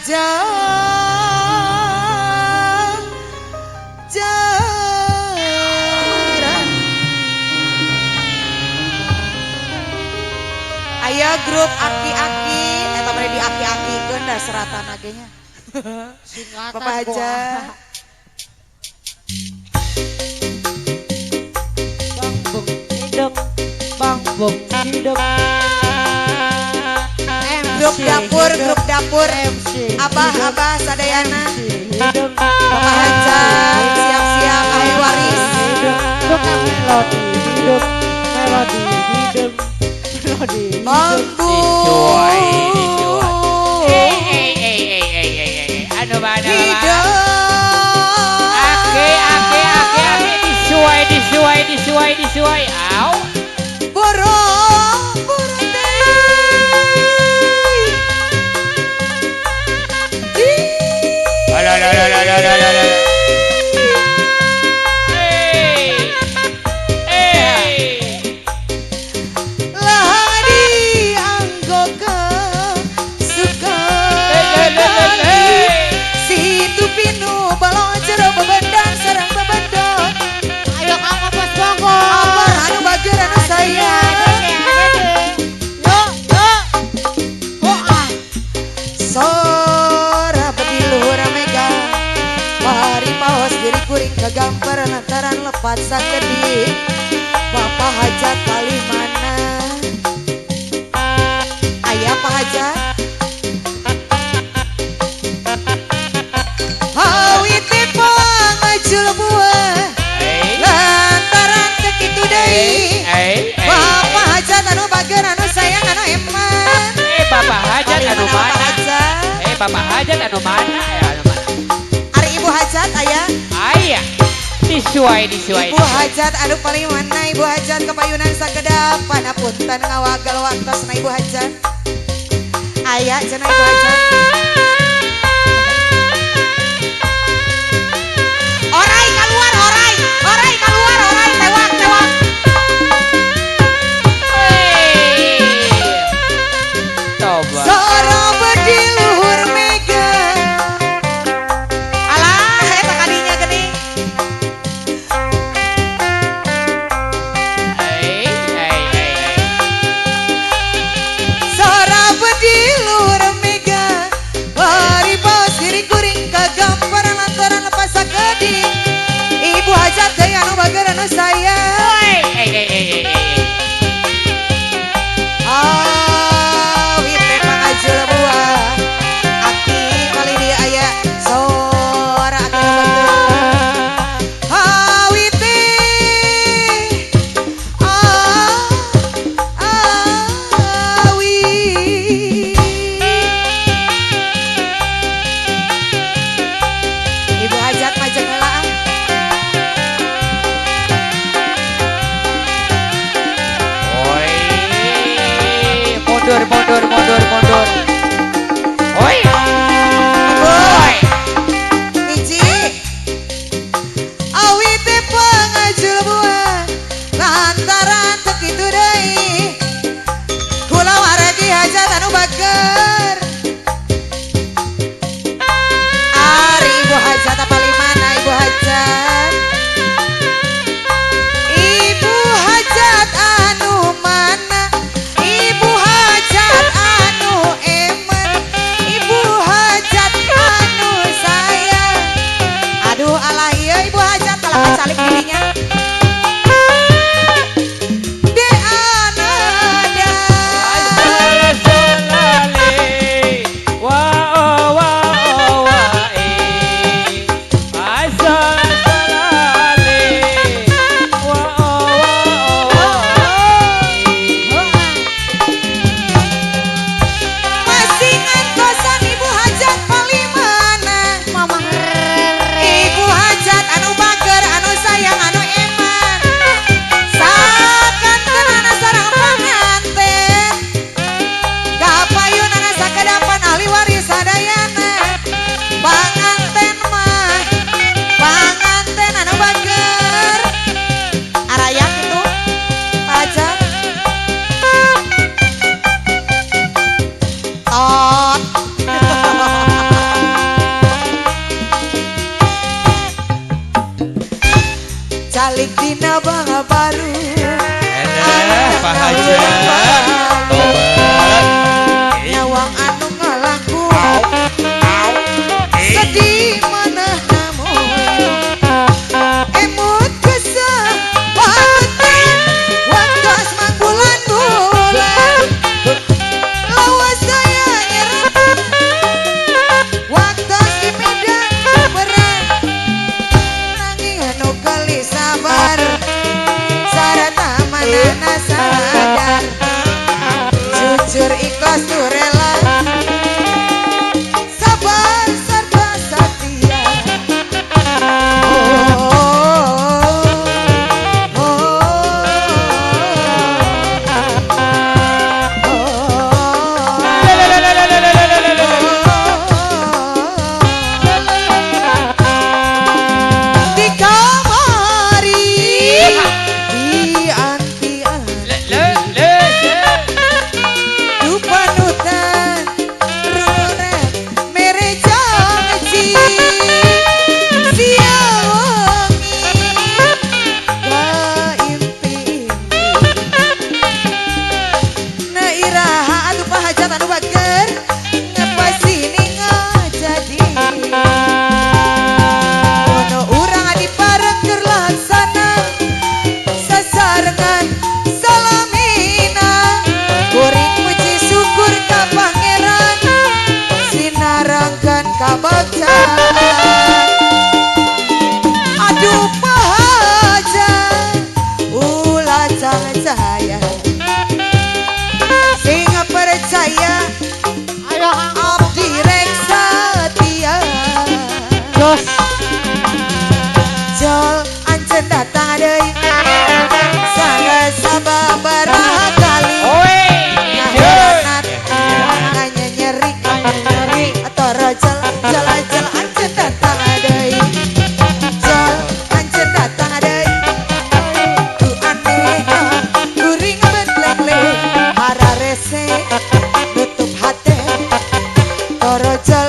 jajaran. Aya grup aki-aki eta mah di aki-akikeun da seratan agenya. Bapak Haja. Bang bung hidup, bang bung hidup. Grup dapur, abah sadayana. Bapak Haja siap-siap ahli waris. Bukan melodi hidup, melodi hidup, melodi Bambu. Anu mana Hidup. Ake disuai. Au. Borong kegampar lantaran lepat sakedi Bapak Hajat kali mana ayah Pak Hajat hawiti pangajul buah lantaran kekitu deui Bapak Hajat anu bager anu sayang anu eman Bapak Hajat anu mana Bapak Hajat anu mana Ari Ibu Hajat ayah disuai Ibu Hajat anu paling mana Ibu Hajat kepayunan sakedap panapunten ngawagal waktosna Ibu Hajat aya cenah Ibu Hajat orai keluar tewak coba soro bedi luhur mega alah eta kadinya geuning dina bangga baru Pak Haji. Tobat. nyawang anu ngalaku sedih mana namun emut kesah pameten waktos mangbulan-bulan lawas saya nyerah waktos di medan berat nanging anu kali sabar sarata manana sadar jujur ikhlas tuh rela sabar serta setia di kamari di anti-anti du panutan ruret mereja ngeci siawangi ka impi-impi na iraha anu pahajat anu bager ngepasini ngajadi ono urang adi bareng keur laksana sasarengan salamina kuring puji syukur ka pangeran sinarangkan ka bagjan aduh pahajat ulah cahaya sing percaya Ayo abdi rek setia Jos. jol ancen datang deui salah sababaraha kali ngahiranat nganya nyeri atau rajal jal ancen datang deui jol ancen datang deui tu aneh kuring betlek hara rese nutup hate toro jal